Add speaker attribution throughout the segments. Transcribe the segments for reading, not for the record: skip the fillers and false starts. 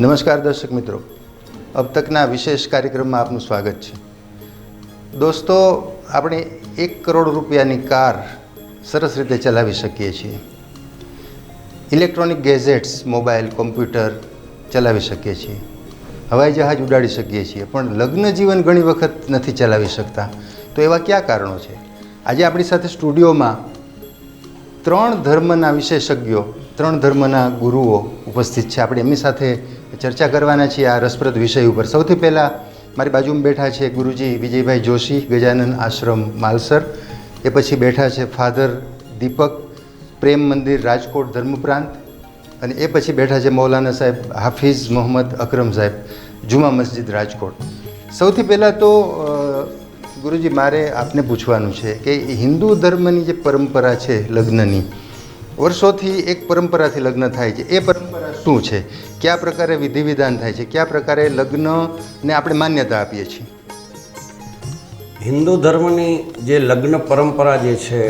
Speaker 1: નમસ્કાર દર્શક મિત્રો, અબ તકના વિશેષ કાર્યક્રમમાં આપનું સ્વાગત છે. દોસ્તો, આપણે 1 કરોડ રૂપિયાની કાર સરસ રીતે ચલાવી શકીએ છીએ. ઇલેક્ટ્રોનિક ગેજેટ્સ, મોબાઈલ, કોમ્પ્યુટર ચલાવી શકીએ છીએ. હવાઈ જહાજ ઉડાડી શકીએ છીએ, પણ લગ્ન જીવન ઘણી વખત નથી ચલાવી શકતા. તો એવા કયા કારણો છે? આજે આપણી સાથે સ્ટુડિયોમાં 3 ધર્મના વિશેષજ્ઞો, 3 ધર્મના ગુરુઓ ઉપસ્થિત છે. આપણે એમની સાથે ચર્ચા કરવાના છીએ આ રસપ્રદ વિષય ઉપર. સૌથી પહેલાં મારી બાજુમાં બેઠા છે ગુરુજી વિજયભાઈ જોશી, ગજાનન આશ્રમ માલસર. એ પછી બેઠા છે ફાધર દીપક, પ્રેમ મંદિર રાજકોટ ધર્મપ્રાંત. અને એ પછી બેઠા છે મૌલાના સાહેબ હાફિઝ મોહમ્મદ અકરમ સાહેબ, જુમા મસ્જિદ રાજકોટ. સૌથી પહેલાં તો ગુરુજી, મારે આપને પૂછવાનું છે કે હિન્દુ ધર્મની જે પરંપરા છે લગ્નની, વર્ષોથી એક પરંપરાથી લગ્ન થાય છે. એ પરંપરા શું છે? કયા પ્રકારે વિધિ વિધાન થાય છે? કયા પ્રકારે લગ્નને આપણે માન્યતા આપીએ છીએ?
Speaker 2: હિન્દુ ધર્મની જે લગ્ન પરંપરા જે છે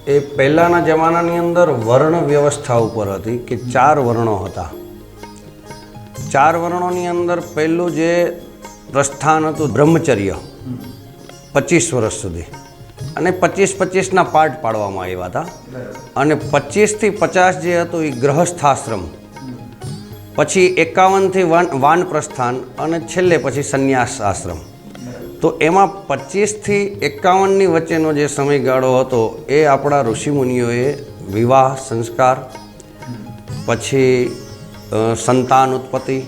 Speaker 2: એ પહેલાંના જમાનાની અંદર વર્ણ વ્યવસ્થા ઉપર હતી કે 4 વર્ણો હતા. 4 વર્ણોની અંદર પહેલું જે પ્રસ્થાન હતું બ્રહ્મચર્ય, 25 વર્ષ સુધી, અને 25-25ના પાર્ટ પાડવામાં આવ્યા હતા. અને 25 થી 50 જે હતું એ ગ્રહસ્થાશ્રમ, પછી 51 થી વાનપ્રસ્થાન, અને છેલ્લે પછી સંન્યાસ આશ્રમ. તો એમાં 25 થી 51ની વચ્ચેનો જે સમયગાળો હતો એ આપણા ઋષિમુનિઓએ વિવાહ સંસ્કાર, પછી સંતાન ઉત્પત્તિ,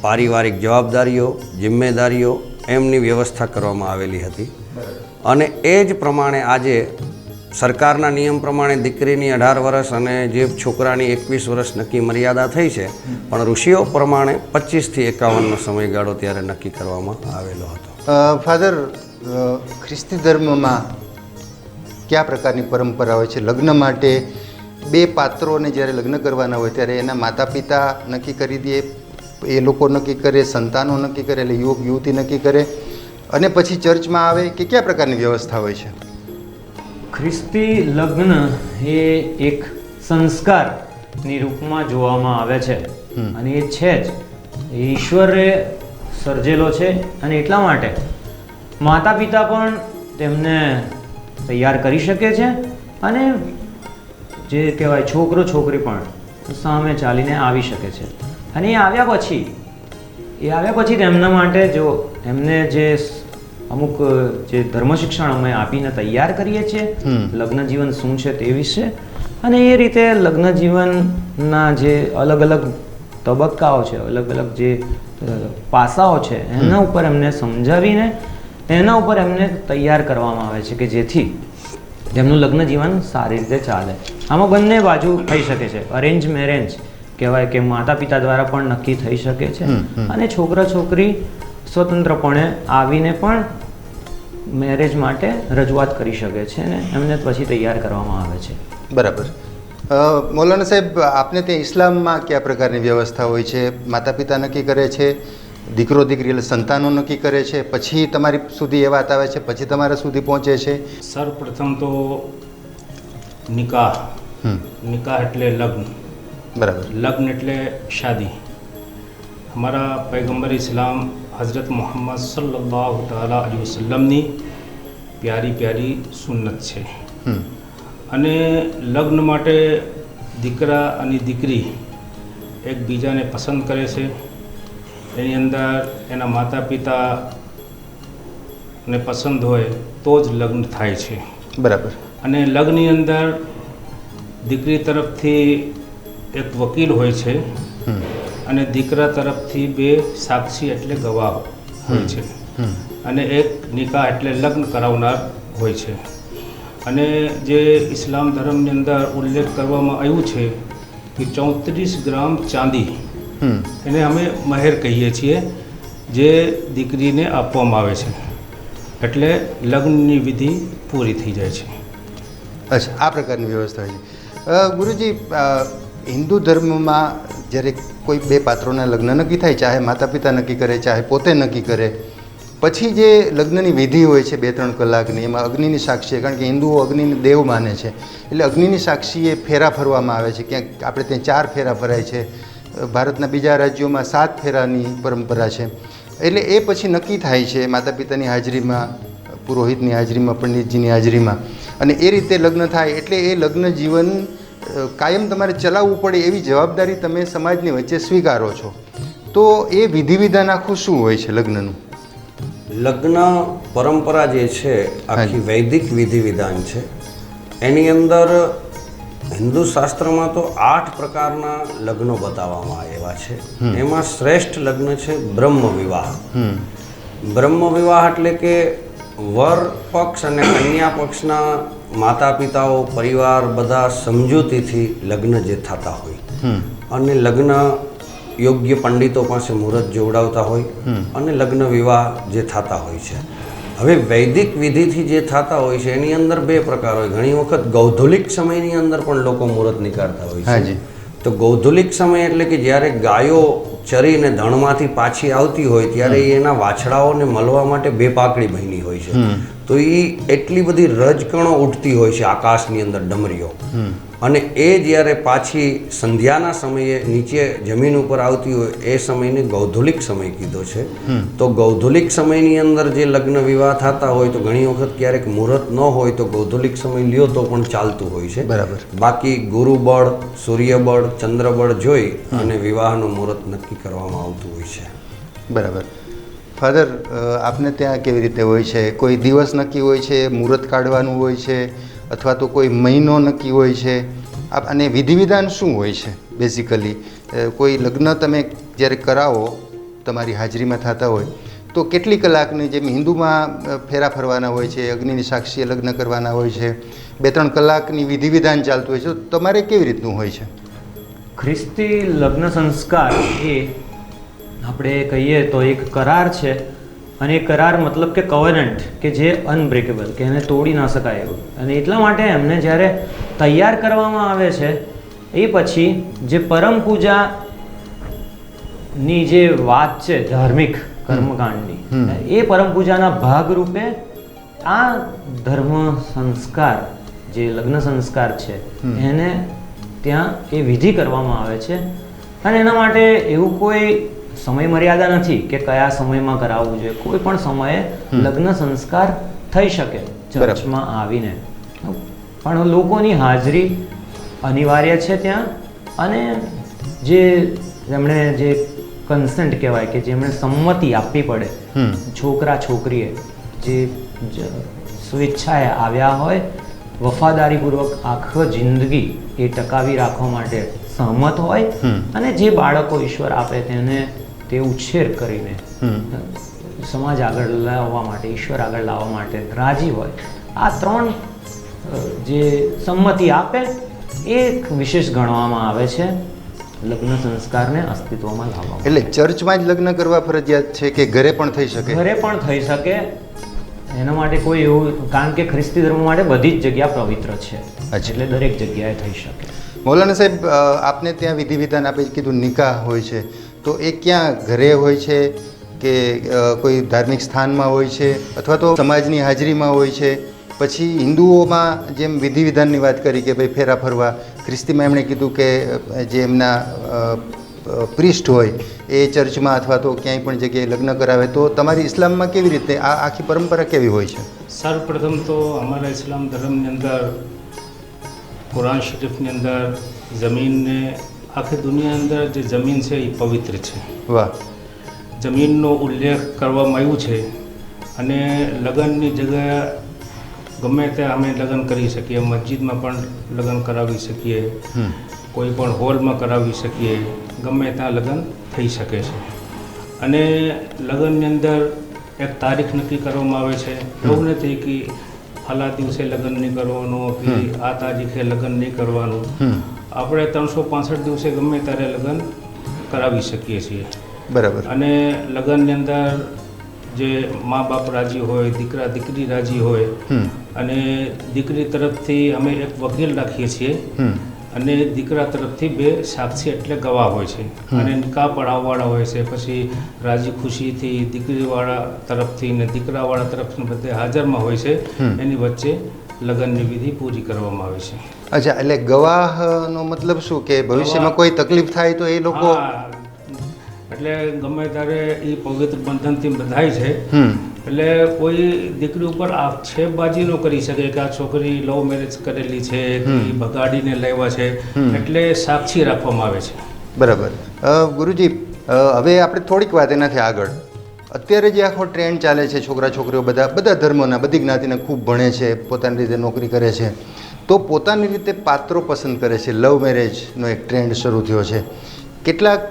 Speaker 2: પારિવારિક જવાબદારીઓ, જિમ્મેદારીઓ, એમની વ્યવસ્થા કરવામાં આવેલી હતી. અને એ જ પ્રમાણે આજે સરકારના નિયમ પ્રમાણે દીકરીની 18 વર્ષ અને જે છોકરાની 21 વર્ષ નક્કી મર્યાદા થઈ છે, પણ ઋષિઓ પ્રમાણે 25 થી 51નો સમયગાળો ત્યારે નક્કી કરવામાં આવેલો હતો.
Speaker 1: ફાધર, ખ્રિસ્તી ધર્મમાં કયા પ્રકારની પરંપરા હોય છે? લગ્ન માટે 2 પાત્રોને જ્યારે લગ્ન કરવાના હોય ત્યારે એના માતા પિતા નક્કી કરી દે, એ લોકો નક્કી કરે, સંતાનો નક્કી કરે, એટલે યુવક યુવતી નક્કી કરે, અને પછી ચર્ચમાં આવે કે કયા પ્રકારની વ્યવસ્થા હોય છે?
Speaker 3: ખ્રિસ્તી લગ્ન એ એક સંસ્કારની રૂપમાં જોવામાં આવે છે, અને એ છે જ, એ ઈશ્વરે સર્જેલો છે. અને એટલા માટે માતા પિતા પણ તેમને તૈયાર કરી શકે છે, અને જે કહેવાય છોકરો છોકરી પણ સામે ચાલીને આવી શકે છે. અને એ આવ્યા પછી તેમના માટે જો એમને જે અમુક જે ધર્મ શિક્ષણ અમે આપીને તૈયાર કરીએ છીએ લગ્ન જીવન શું છે તે વિશે, અને એ રીતે લગ્ન જીવનના જે અલગ અલગ તબક્કાઓ છે, અલગ અલગ જે પાસાઓ છે, એના ઉપર એમને સમજાવીને એના ઉપર એમને તૈયાર કરવામાં આવે છે કે જેથી તેમનું લગ્ન જીવન સારી રીતે ચાલે. આમાં બંને બાજુ થઈ શકે છે. અરેન્જ મેરેજ કહેવાય કે માતા પિતા દ્વારા પણ નક્કી થઈ શકે છે, અને છોકરા છોકરી સ્વતંત્રપણે આવીને પણ મેરેજ માટે રજૂઆત કરી શકે છે, અને એમને પછી તૈયાર કરવામાં આવે છે.
Speaker 1: બરાબર. મૌલાના સાહેબ, આપને ત્યાં ઇસ્લામમાં કયા પ્રકારની વ્યવસ્થા હોય છે? માતા પિતા નક્કી કરે છે, દીકરો દીકરી એટલે સંતાનો નક્કી કરે છે, પછી તમારી સુધી એ વાત આવે છે, પછી તમારા સુધી પહોંચે છે?
Speaker 4: સર્વપ્રથમ તો નિકાહ. નિકાહ એટલે લગ્ન.
Speaker 1: બરાબર.
Speaker 4: લગ્ન એટલે શાદી. हमारा पैगंबर इस्लाम हज़रत मोहम्मद सल्लल्लाहु ताला अलैहि वसल्लमની પ્યારી પ્યારી સુન્નત છે. અને લગ્ન માટે દીકરા અને દીકરી એકબીજાને પસંદ કરે છે. એની અંદર એના માતા પિતાને પસંદ હોય તો જ લગ્ન થાય છે.
Speaker 1: બરાબર.
Speaker 4: અને લગ્નની અંદર દીકરી તરફથી એક વકીલ હોય છે, અને દીકરા તરફથી 2 સાક્ષી એટલે ગવાહ હોય છે, અને એક નિકાહ એટલે લગ્ન કરાવનાર હોય છે. અને જે ઇસ્લામ ધર્મની અંદર ઉલ્લેખ કરવામાં આવ્યું છે કે 34 ગ્રામ ચાંદી એને અમે મહેર કહીએ છીએ, જે દીકરીને આપવામાં આવે છે, એટલે લગ્નની વિધિ પૂરી થઈ જાય છે.
Speaker 1: અચ્છા, આ પ્રકારની વ્યવસ્થા છે. ગુરુજી, હિન્દુ ધર્મમાં જ્યારે કોઈ 2 પાત્રોના લગ્ન નક્કી થાય, ચાહે માતા પિતા નક્કી કરે, ચાહે પોતે નક્કી કરે, પછી જે લગ્નની વિધિ હોય છે 2-3 કલાકની, એમાં અગ્નિની સાક્ષીએ, કારણ કે હિન્દુઓ અગ્નિને દેવ માને છે, એટલે અગ્નિની સાક્ષીએ ફેરા ફરવામાં આવે છે. ક્યાંક આપણે ત્યાં 4 ફેરા ફરાય છે, ભારતના બીજા રાજ્યોમાં 7 ફેરાની પરંપરા છે. એટલે એ પછી નક્કી થાય છે માતા પિતાની હાજરીમાં, પુરોહિતની હાજરીમાં, પંડિતજીની હાજરીમાં, અને એ રીતે લગ્ન થાય. એટલે એ લગ્ન જીવન કાયમ તમારે ચલાવવું પડે એવી જવાબદારી તમે સમાજની વચ્ચે સ્વીકારો છો. તો એ વિધિ વિધાન આખું શું હોય છે લગ્નનું?
Speaker 2: લગ્ન પરંપરા જે છે આખી વૈદિક વિધિ વિધાન છે. એની અંદર હિન્દુ શાસ્ત્રમાં તો 8 પ્રકારના લગ્નો બતાવવામાં આવ્યા છે. એમાં શ્રેષ્ઠ લગ્ન છે બ્રહ્મ વિવાહ. બ્રહ્મ વિવાહ એટલે કે વર પક્ષ અને કન્યા પક્ષના માતા પિતાઓ, પરિવાર બધા સમજૂતીથી લગ્ન જે થતા હોય અને લગ્ન યોગ્ય પંડિતો પાસે મુહૂર્ત જોવડાવતા હોય અને લગ્ન વિવાહ જે થતા હોય છે. હવે વૈદિક વિધિથી જે થતા હોય છે એની અંદર 2 પ્રકાર હોય. ઘણી વખત ગૌધુલિક સમયની અંદર પણ લોકો મુહૂર્ત નીકાળતા હોય છે. તો ગૌધુલિક સમય એટલે કે જ્યારે ગાયો ચરીને ધણમાંથી પાછી આવતી હોય ત્યારે એના વાછડાઓને મળવા માટે 2 પાકડી બની હોય છે. તો એ એટલી બધી રજકણો ઉઠતી હોય છે આકાશની અંદર, ડમરીઓ, અને એ જ્યારે પાછી સંધ્યાના સમયે નીચે જમીન ઉપર આવતી હોય એ સમયને ગૌધુલિક સમય કીધો છે. તો ગૌધુલિક સમયની અંદર જે લગ્ન વિવાહ થતા હોય તો ઘણી વખત ક્યારેક મુહૂર્ત ન હોય તો ગૌધુલિક સમય લ્યો તો પણ ચાલતું હોય છે.
Speaker 1: બરાબર.
Speaker 2: બાકી ગુરુબળ, સૂર્યબળ, ચંદ્રબળ જોઈ અને વિવાહનું મુહૂર્ત નક્કી કરવામાં આવતું હોય છે.
Speaker 1: બરાબર. ફાધર, આપને ત્યાં કેવી રીતે હોય છે? કોઈ દિવસ નક્કી હોય છે, મુહૂર્ત કાઢવાનું હોય છે, અથવા તો કોઈ મહિનો નક્કી હોય છે? અને વિધિ વિધાન શું હોય છે બેઝિકલી? કોઈ લગ્ન તમે જ્યારે કરાવો, તમારી હાજરીમાં થતા હોય તો કેટલી કલાકની, જેમ હિન્દુમાં ફેરા ફરવાના હોય છે, અગ્નિની સાક્ષીએ લગ્ન કરવાના હોય છે, 2-3 કલાકની વિધિ વિધાન ચાલતું હોય છે, તો તમારે કેવી રીતનું હોય છે?
Speaker 3: ખ્રિસ્તી લગ્ન સંસ્કાર એ આપણે કહીએ તો એક કરાર છે, અને એ કરાર મતલબ કે કવનન્ટ, કે જે અનબ્રેકેબલ, કે એને તોડી ના શકાય એવું. અને એટલા માટે એમને જ્યારે તૈયાર કરવામાં આવે છે એ પછી જે પરમ પૂજાની જે વાત છે ધાર્મિક કર્મકાંડની, એ પરમ પૂજાના ભાગરૂપે આ ધર્મ સંસ્કાર જે લગ્ન સંસ્કાર છે એને ત્યાં એ વિધિ કરવામાં આવે છે. અને એના માટે એવું કોઈ સમય મર્યાદા નથી કે કયા સમયમાં કરાવવું જોઈએ. કોઈ પણ સમયે લગ્ન સંસ્કાર થઈ શકે ચર્ચમાં આવીને, પણ લોકોની હાજરી અનિવાર્ય છે ત્યાં. અને જે જેમણે જે કન્સેન્ટ કહેવાય કે જેમણે સંમતિ આપવી પડે, છોકરા છોકરીએ જે સ્વેચ્છાએ આવ્યા હોય, વફાદારીપૂર્વક આખો જિંદગી એ ટકાવી રાખવા માટે સહમત હોય, અને જે બાળકો ઈશ્વર આપે તેને તે ઉછેર કરીને સમાજ આગળ લાવવા માટે, ઈશ્વર આગળ લાવવા માટે રાજી હોય, આ 3 જે સંમતિ આપે એ વિશેષ ગણવામાં આવે છે લગ્ન સંસ્કારને અસ્તિત્વમાં લાવવા.
Speaker 1: એટલે ચર્ચમાં જ લગ્ન કરવા ફરજિયાત છે કે ઘરે પણ થઈ શકે?
Speaker 3: ઘરે પણ થઈ શકે. એના માટે કોઈ એવું, કારણ કે ખ્રિસ્તી ધર્મ માટે બધી જ જગ્યા પવિત્ર છે, એટલે દરેક જગ્યાએ થઈ શકે.
Speaker 1: મૌલાના સાહેબ, આપને ત્યાં વિધિ વિધાન આપે કીધું નિકાહ હોય છે, તો એ ક્યાં ઘરે હોય છે કે કોઈ ધાર્મિક સ્થાનમાં હોય છે, અથવા તો સમાજની હાજરીમાં હોય છે? પછી હિન્દુઓમાં જેમ વિધિ વિધાનની વાત કરી કે ભાઈ ફેરા ફરવા, ખ્રિસ્તીમાં એમણે કીધું કે જે એમના પ્રિસ્ટ હોય એ ચર્ચમાં અથવા તો ક્યાંય પણ જગ્યાએ લગ્ન કરાવે. તો તમારી ઇસ્લામમાં કેવી રીતે આ આખી પરંપરા કેવી હોય છે?
Speaker 4: સર્વપ્રથમ તો અમારા ઇસ્લામ ધર્મની અંદર, કુરાન શરીફની અંદર જમીનને, આખી દુનિયાની અંદર જે જમીન છે એ પવિત્ર છે.
Speaker 1: વાહ.
Speaker 4: જમીનનો ઉલ્લેખ કરવામાં આવ્યું છે, અને લગ્નની જગ્યાએ ગમે ત્યાં અમે લગ્ન કરી શકીએ. મસ્જિદમાં પણ લગ્ન કરાવી શકીએ, કોઈ પણ હોલમાં કરાવી શકીએ, ગમે ત્યાં લગ્ન થઈ શકે છે. અને લગ્નની અંદર એક તારીખ નક્કી કરવામાં આવે છે. એવું નથી કે ફલા દિવસે લગ્ન નહીં કરવાનું કે આ તારીખે લગ્ન નહીં કરવાનું. આપણે 365 દિવસે ગમે ત્યારે લગ્ન કરાવી શકીએ છીએ.
Speaker 1: બરાબર.
Speaker 4: અને લગ્નની અંદર જે મા બાપ રાજી હોય, દીકરા દીકરી રાજી હોય, અને દીકરી તરફથી અમે એક વકીલ રાખીએ છીએ, અને દીકરા તરફથી 2 સાક્ષી એટલે ગવાહ હોય છે, અને નિકાહ પઢાવવાળા હોય છે. પછી રાજી ખુશીથી દીકરીવાળા તરફથી ને દીકરાવાળા તરફથી બધે હાજરમાં હોય છે. એની વચ્ચે લગ્નની વિધિ પૂરી કરવામાં આવે છે.
Speaker 1: અચ્છા, એટલે ગવાહનો મતલબ શું કે ભવિષ્યમાં કોઈ તકલીફ થાય તો એ લોકો
Speaker 4: હા, એટલે ગમે ત્યારે એ પવિત્ર બંધનથી બંધાય છે. એટલે કોઈ દીકરી ઉપર આક્ષેપબાજી ન કરી શકે કે આ છોકરી લવ મેરેજ કરેલી છે કે ઈ ભગાડીને લાવ્યા છે. એટલે સાક્ષી રાખવામાં આવે છે.
Speaker 1: બરાબર. ગુરુજી, હવે આપણે થોડીક વાત એનાથી આગળ. અત્યારે જે આખો ટ્રેન્ડ ચાલે છે, છોકરા છોકરીઓ બધા ધર્મોના, બધી જ્ઞાતિના ખૂબ ભણે છે, પોતાની રીતે નોકરી કરે છે, તો પોતાની રીતે પાત્રો પસંદ કરે છે. લવ મેરેજનો એક ટ્રેન્ડ શરૂ થયો છે. કેટલાક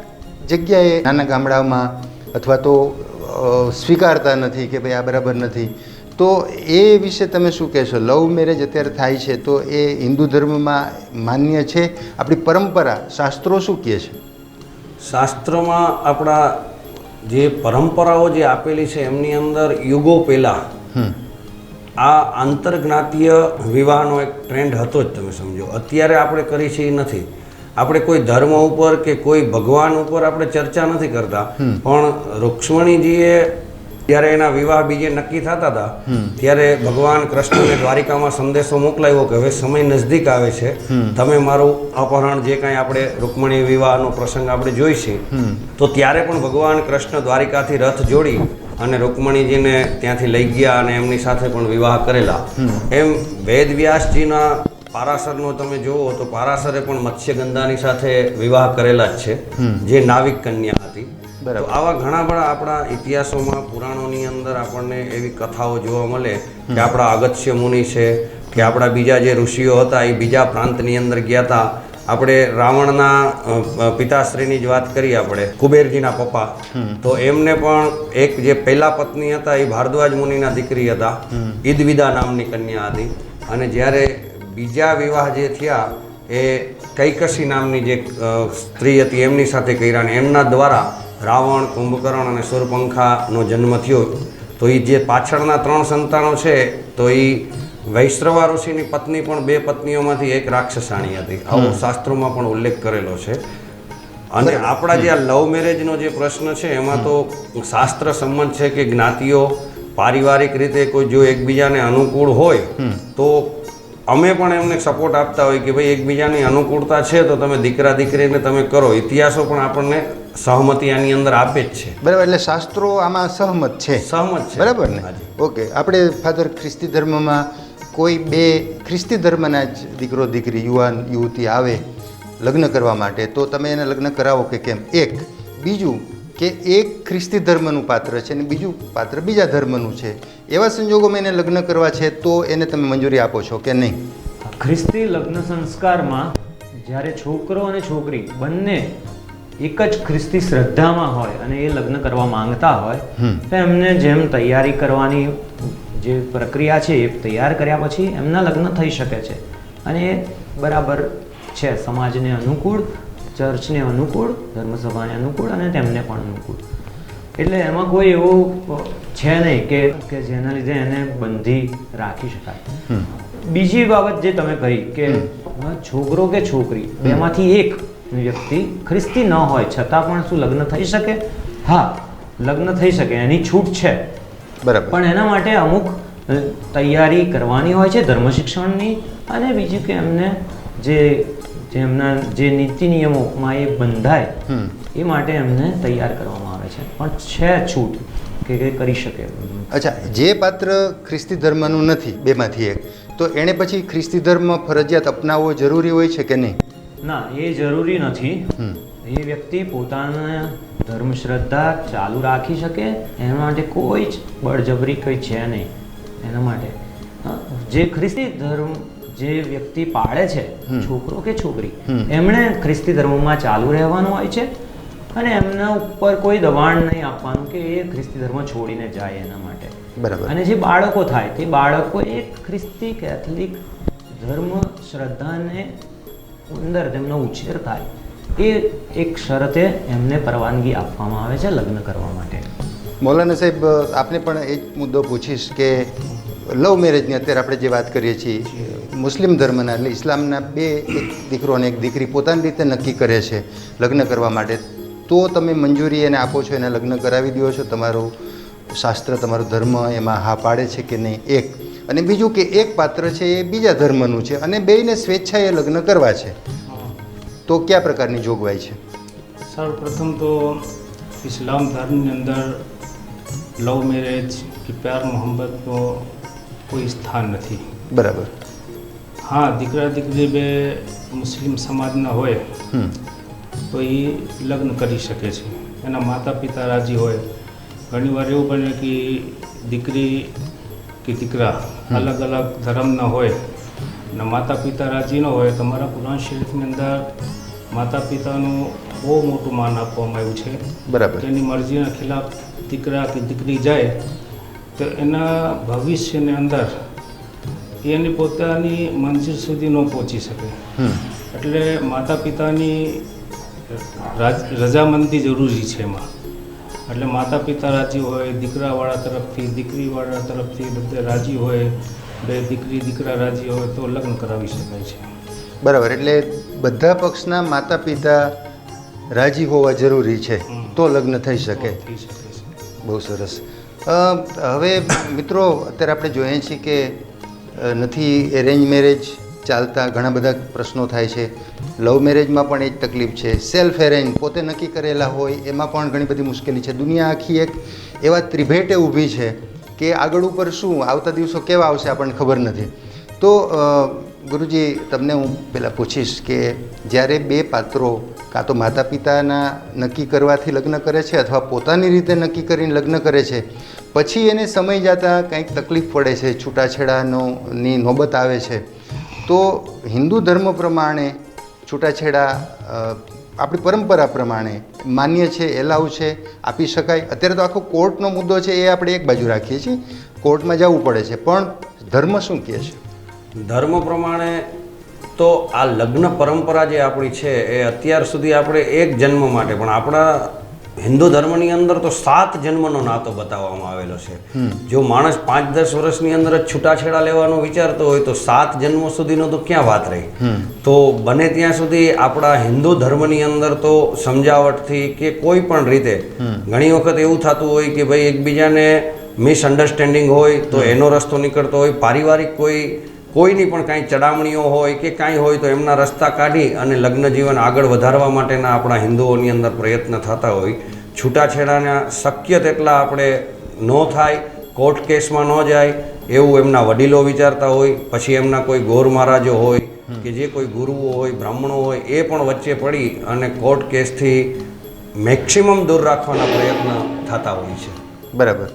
Speaker 1: જગ્યાએ નાના ગામડાઓમાં અથવા તો સ્વીકારતા નથી કે ભાઈ આ બરાબર નથી. તો એ વિશે તમે શું કહેશો? લવ મેરેજ અત્યારે થાય છે તો એ હિન્દુ ધર્મમાં માન્ય છે? આપણી પરંપરા, શાસ્ત્રો શું કહે છે?
Speaker 2: શાસ્ત્રોમાં આપણા જે પરંપરાઓ જે આપેલી છે એમની અંદર યુગો પહેલાં આ આંતરજ્ઞાતીય વિવાહનો એક ટ્રેન્ડ હતો જ. તમે સમજો, અત્યારે આપણે કરી છે એ નથી. આપણે કોઈ ધર્મ ઉપર કે કોઈ ભગવાન ઉપર આપણે ચર્ચા નથી કરતા, પણ રૂક્ષ્મણીજીએ જ્યારે એના વિવાહ બીજે નક્કી થતા હતા ત્યારે ભગવાન કૃષ્ણને દ્વારિકામાં સંદેશો મોકલાવ્યો કે હવે સમય નજદીક આવે છે, તમે મારું અપહરણ, જે કાંઈ આપણે રૂક્ષ્મણી વિવાહનો પ્રસંગ આપણે જોઈશે, તો ત્યારે પણ ભગવાન કૃષ્ણ દ્વારિકાથી રથ જોડી અને રૂક્ષ્મણીજીને ત્યાંથી લઈ ગયા અને એમની સાથે પણ વિવાહ કરેલા. એમ વેદવ્યાસજીના પારાશરનો તમે જુઓ તો પારાશરે પણ મત્સ્યગંધાની સાથે વિવાહ કરેલા જ છે, જે નાવિક કન્યા હતી. તો આવા ઘણા બધા આપણા ઇતિહાસોમાં, પુરાણોની અંદર આપણને એવી કથાઓ જોવા મળે કે આપણા અગસ્ત્ય મુનિ છે કે આપણા બીજા જે ઋષિઓ હતા એ બીજા પ્રાંતની અંદર ગયા હતા. આપણે રાવણના પિતાશ્રીની જ વાત કરીએ, આપણે કુબેરજીના પપ્પા, તો એમને પણ એક જે પહેલા પત્ની હતા એ ભારદ્વાજ મુનિના દીકરી હતા, ઈદવિદા નામની કન્યા હતી. અને જ્યારે બીજા વિવાહ જે થયા એ કૈકસી નામની જે સ્ત્રી હતી એમની સાથે કર્યા, અને એમના દ્વારા રાવણ, કુંભકર્ણ અને શૂર્પણખાનો જન્મ થયો. તો એ જે પાછળના 3 સંતાનો છે તો એ વૈશ્રવા ઋષિની પત્ની પણ 2 પત્નીઓમાંથી એક રાક્ષસાણી હતી. આવો શાસ્ત્રોમાં પણ ઉલ્લેખ કરેલો છે. અને આપણા જે આ લવ મેરેજનો જે પ્રશ્ન છે એમાં તો શાસ્ત્ર સંમત છે કે જ્ઞાતિઓ પારિવારિક રીતે કોઈ જો એકબીજાને અનુકૂળ હોય તો અમે પણ એમને સપોર્ટ આપતા હોય કે ભાઈ એકબીજાની અનુકૂળતા છે તો તમે દીકરા દીકરીને તમે કરો. ઇતિહાસો પણ આપણને સહમતિ આની અંદર આપે જ છે.
Speaker 1: બરાબર. એટલે શાસ્ત્રો આમાં સહમત છે.
Speaker 2: સહમત છે.
Speaker 1: બરાબર ને? ઓકે. આપણે ફાધર ખ્રિસ્તી ધર્મમાં કોઈ 2 ખ્રિસ્તી ધર્મના જ દીકરો દીકરી, યુવાન યુવતી આવે લગ્ન કરવા માટે, તો તમે એને લગ્ન કરાવો કે કેમ? એક. બીજું કે એક ખ્રિસ્તી ધર્મનું પાત્ર છે અને બીજું પાત્ર બીજા ધર્મનું છે, એવા સંજોગોમાં એને લગ્ન કરવા છે તો એને તમે મંજૂરી આપો છો કે નહીં?
Speaker 3: ખ્રિસ્તી લગ્ન સંસ્કારમાં જ્યારે છોકરો અને છોકરી બંને એક જ ખ્રિસ્તી શ્રદ્ધામાં હોય અને એ લગ્ન કરવા માંગતા હોય તો એમને જેમ તૈયારી કરવાની જે પ્રક્રિયા છે એ તૈયાર કર્યા પછી એમના લગ્ન થઈ શકે છે. અને એ બરાબર છે, સમાજને અનુકૂળ, ચર્ચને અનુકૂળ, ધર્મસભાને અનુકૂળ અને તેમને પણ અનુકૂળ. એટલે એમાં કોઈ એવું છે નહીં કે જેના લીધે એને બંધી રાખી શકાય. બીજી બાબત જે તમે કહી કે છોકરો કે છોકરી બેમાંથી એક વ્યક્તિ ખ્રિસ્તી ન હોય છતાં પણ શું લગ્ન થઈ શકે? હા, લગ્ન થઈ શકે, એની છૂટ છે.
Speaker 1: બરાબર.
Speaker 3: પણ એના માટે અમુક તૈયારી કરવાની હોય છે ધર્મ શિક્ષણની, અને બીજું કે એમને એમના જે નીતિ નિયમોમાં એ બંધાય એ માટે એમને તૈયાર કરવામાં આવે છે. પણ છે છૂટ કે કરી શકે.
Speaker 1: અચ્છા, જે પાત્ર ખ્રિસ્તી ધર્મનું નથી, 2માંથી એક, તો એણે પછી ખ્રિસ્તી ધર્મ ફરજિયાત અપનાવવો જરૂરી હોય છે કે નહીં?
Speaker 3: ના, એ જરૂરી નથી. એ વ્યક્તિ પોતાના ધર્મ શ્રદ્ધા ચાલુ રાખી શકે, એના માટે કોઈ જ બળજબરી કંઈ છે નહીં. એના માટે જે ખ્રિસ્તી ધર્મ જે વ્યક્તિ પાળે છે, છોકરો કે છોકરી, એમણે ખ્રિસ્તી ધર્મમાં ચાલુ રહેવાનું હોય છે અને એમના ઉપર કોઈ દબાણ નહીં આપવાનું કે એ ખ્રિસ્તી ધર્મ છોડીને જાય એના માટે.
Speaker 1: બરાબર.
Speaker 3: અને જે બાળકો થાય તે બાળકો એ ખ્રિસ્તી કેથલિક ધર્મ શ્રદ્ધાને અંદર તેમનો ઉછેર થાય એ એક શરતે એમને પરવાનગી આપવામાં આવે છે લગ્ન કરવા માટે.
Speaker 1: મૌલાના સાહેબ, આપને પણ એ જ મુદ્દો પૂછીશ કે લવ મેરેજની અત્યારે આપણે જે વાત કરીએ છીએ, મુસ્લિમ ધર્મના એટલે ઇસ્લામના 2 એક દીકરો અને એક દીકરી પોતાની રીતે નક્કી કરે છે લગ્ન કરવા માટે, તો તમે મંજૂરી એને આપો છો, એને લગ્ન કરાવી દો છો? તમારું શાસ્ત્ર, તમારો ધર્મ એમાં હા પાડે છે કે નહીં? એક. અને બીજું કે એક પાત્ર છે એ બીજા ધર્મનું છે અને બેયને સ્વેચ્છાએ લગ્ન કરવા છે, તો કયા પ્રકારની જોગવાઈ છે?
Speaker 4: સર્વપ્રથમ તો ઇસ્લામ ધર્મની અંદર લવ મેરેજ કે પ્યાર મોહબ્બતનો કોઈ સ્થાન નથી.
Speaker 1: બરાબર.
Speaker 4: હા, દીકરા દીકરી બે મુસ્લિમ સમાજના હોય તો એ લગ્ન કરી શકે છે, એના માતા પિતા રાજી હોય. ઘણીવાર એવું બને કે દીકરી કે દીકરા અલગ અલગ ધર્મના હોય અને માતા પિતા રાજી ન હોય. તમારા કુરાન શરીફની અંદર માતા પિતાનું બહુ મોટું માન આપવામાં આવ્યું છે.
Speaker 1: બરાબર.
Speaker 4: તેની મરજીના ખિલાફ દીકરા કે દીકરી જાય તો એના ભવિષ્યની અંદર એની પોતાની મંજિલ સુધી ન પહોંચી શકે. એટલે માતા પિતાની રજામંદી જરૂરી છે એમાં. એટલે માતા પિતા રાજી હોય, દીકરાવાળા તરફથી દીકરીવાળા તરફથી બધે રાજી હોય, બે દીકરી દીકરા રાજી હોય તો લગ્ન કરાવી શકાય છે.
Speaker 1: બરાબર. એટલે બધા પક્ષના માતા પિતા રાજી હોવા જરૂરી છે તો લગ્ન થઈ શકે.
Speaker 4: થઈ શકે છે.
Speaker 1: બહુ સરસ. હવે મિત્રો, અત્યારે આપણે જોઈએ છીએ કે નથી એરેન્જ મેરેજ ચાલતા, ઘણા બધા પ્રશ્નો થાય છે. લવ મેરેજમાં પણ એ જ તકલીફ છે. સેલ્ફ એરેન્જ, પોતે નક્કી કરેલા હોય, એમાં પણ ઘણી બધી મુશ્કેલી છે. દુનિયા આખી એક એવા ત્રિભેટે ઊભી છે કે આગળ ઉપર શું આવતા દિવસો કેવા આવશે આપણને ખબર નથી. તો ગુરુજી, તમને હું પહેલાં પૂછીશ કે જ્યારે બે પાત્રો કાં તો માતા પિતાના નક્કી કરવાથી લગ્ન કરે છે અથવા પોતાની રીતે નક્કી કરીને લગ્ન કરે છે, પછી એને સમય જતાં કંઈક તકલીફ પડે છે, છૂટાછેડાની નોબત આવે છે, તો હિન્દુ ધર્મ પ્રમાણે છૂટાછેડા આપણી પરંપરા પ્રમાણે માન્ય છે, એલાવ છે, આપી શકાય? અત્યારે તો આખો કોર્ટનો મુદ્દો છે, એ આપણે એક બાજુ રાખીએ છીએ, કોર્ટમાં જવું પડે છે, પણ ધર્મ શું કહે છે?
Speaker 2: ધર્મ પ્રમાણે તો આ લગ્ન પરંપરા જે આપણી છે એ અત્યાર સુધી આપણે એક જન્મ માટે, પણ આપણા હિન્દુ ધર્મની અંદર તો 7 જન્મનો નાતો બતાવવામાં આવેલો છે. જો માણસ 5-10 વર્ષની અંદર જ છૂટાછેડા લેવાનો વિચારતો હોય તો 7 જન્મો સુધીનો તો ક્યાં વાત રહી. તો બને ત્યાં સુધી આપણા હિન્દુ ધર્મની અંદર તો સમજાવટથી કે કોઈ પણ રીતે ઘણી વખત એવું થતું હોય કે ભાઈ એકબીજાને મિસઅન્ડરસ્ટેન્ડિંગ હોય તો એનો રસ્તો નીકળતો હોય, પારિવારિક કોઈની પણ કાંઈ ચડામણીઓ હોય કે કાંઈ હોય તો એમના રસ્તા કાઢી અને લગ્ન જીવન આગળ વધારવા માટેના આપણા હિન્દુઓની અંદર પ્રયત્ન થતા હોય. છૂટાછેડાના શક્ય તેટલા આપણે ન થાય, કોર્ટ કેસમાં ન જાય એવું એમના વડીલો વિચારતા હોય. પછી એમના કોઈ ગોર મહારાજો હોય કે જે કોઈ ગુરુઓ હોય, બ્રાહ્મણો હોય, એ પણ વચ્ચે પડી અને કોર્ટ કેસથી મેક્સિમમ દૂર રાખવાના પ્રયત્ન થતા હોય છે.
Speaker 1: બરાબર.